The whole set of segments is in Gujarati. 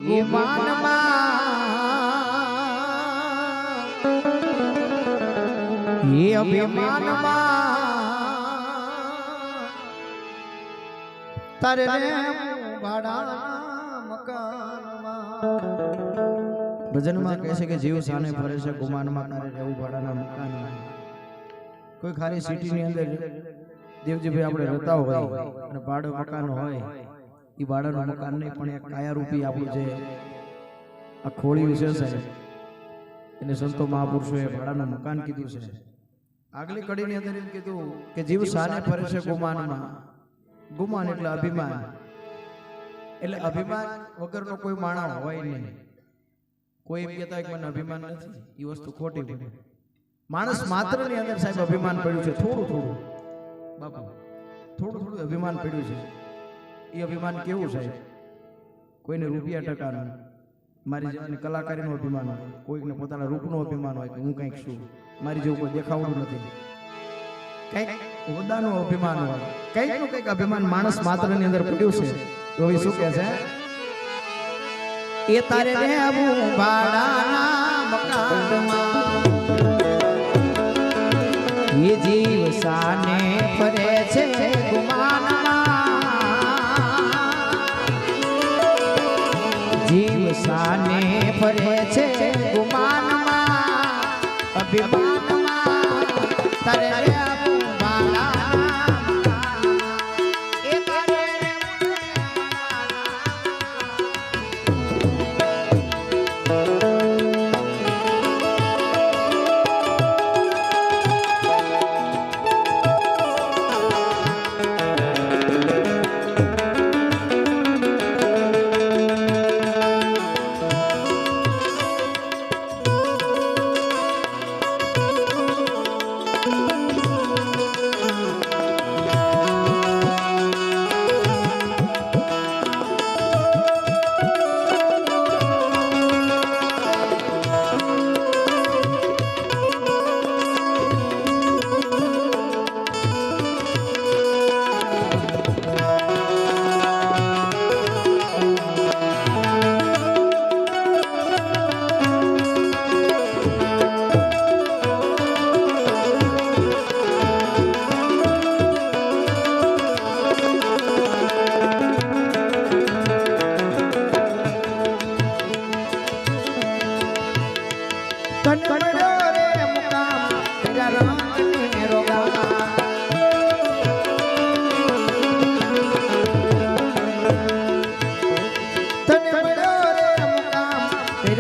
ગુમાનમાં એ અભિમાનમાં તારે રે ભાડાના મકાનમાં ભજનમાં કહે છે કે જીવ સાને ફરે છે ગુમાનમાં તારે રહેવું ભાડાના મકાનમાં. કોઈ ખાલી સિટીની અંદર દેવજીભાઈ આપણે રહેતા હોય અને ભાડું મકાન હોય, એ ભાડાનું મકાન નહીં પણ એક કાયારૂપી આપણું જે આ ખોળ્યું છે સાહેબ, એને સંતો મહાપુરુષોએ ભાડાનું મકાન કીધું છે. આગલી કડીની અંદર એમ કીધું કે જીવ સાને ફરે છે ગુમાનમાં. ગુમાન એટલે અભિમાન, એટલે અભિમાન વગરનો કોઈ માણસ હોય નહીં. કોઈ એમ કહેતા કે મને અભિમાન નથી, એ વસ્તુ ખોટી પડે. માણસ માત્ર ની અંદર સાહેબ અભિમાન પડ્યું છે, થોડું થોડું બાપુ, થોડું થોડું અભિમાન પડ્યું છે. એ અભિમાન કેવું સાહેબ? કોઈને રૂપિયા ટકાનું, મારી જેવાની કલાકારીનું અભિમાન હોય, કોઈકને પોતાના રૂપનું અભિમાન હોય કે હું કંઈક છું, મારી જેવું કોઈ દેખાવડું નથી, કંઈક હોદ્દાનું અભિમાન હોય, કંઈકનું કંઈક અભિમાન માણસ માત્રની અંદર પડ્યું છે. તો એ શું કહે છે? એ તારે રહેવું ભાડાના મકાનમાં, એ જીવ સાને ફરે છે ગુમાનમાં, જીવ સાને ફરે છે ગુમાનમાં, અભિમાનમાં તારે રહેવું ભાડાના મકાનમાં, એ તારે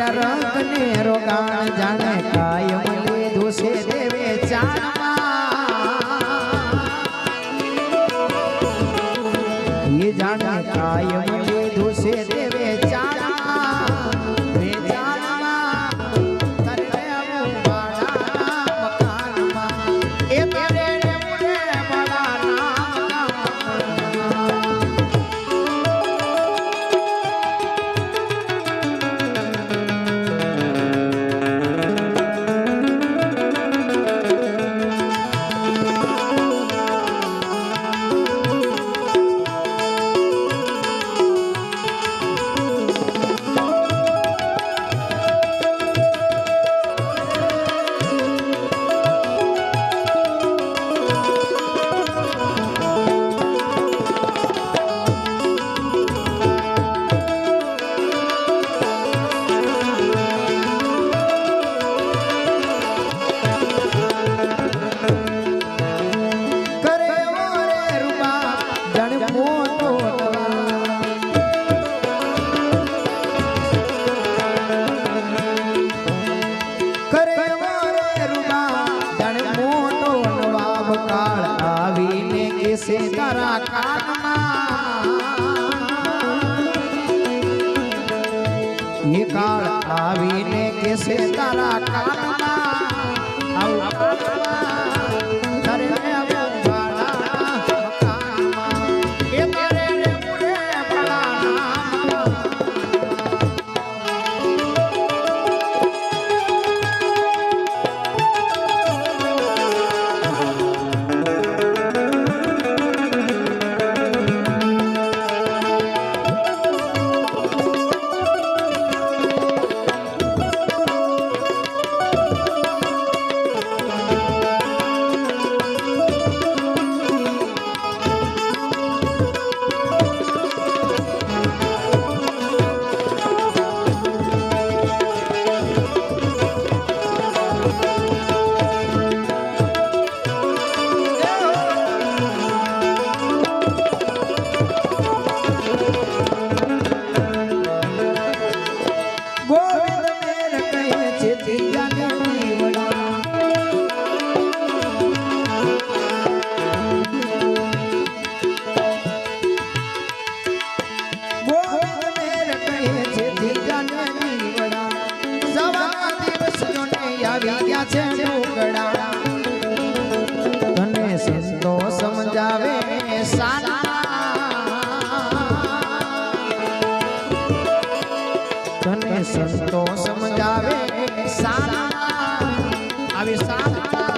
રંગને રોગાણ જાણે કાયમ લીધું છે દેવે ચાણમાં, એ જાણે કાયમ લીધું છે દેવે ચાણમાં, રે ચાણમાં તારે રહેવું ભાડાના મકાનમાં, એ તારે રહેવું રે ભાડાના મકાનમાં. તારા કાનમાં એ કાળ આવીને કેસે તારા કાનમાં, આવું કાનમાં તારે રહેવું ભાડાના મકાનમાં, એ તારે રહેવું રે ભાડાના મકાનમાં. આવી ગયા છે ઢોકળા તને સંતો સમજાવે સાના તને સંતો સમજાવે સાના આવી સાના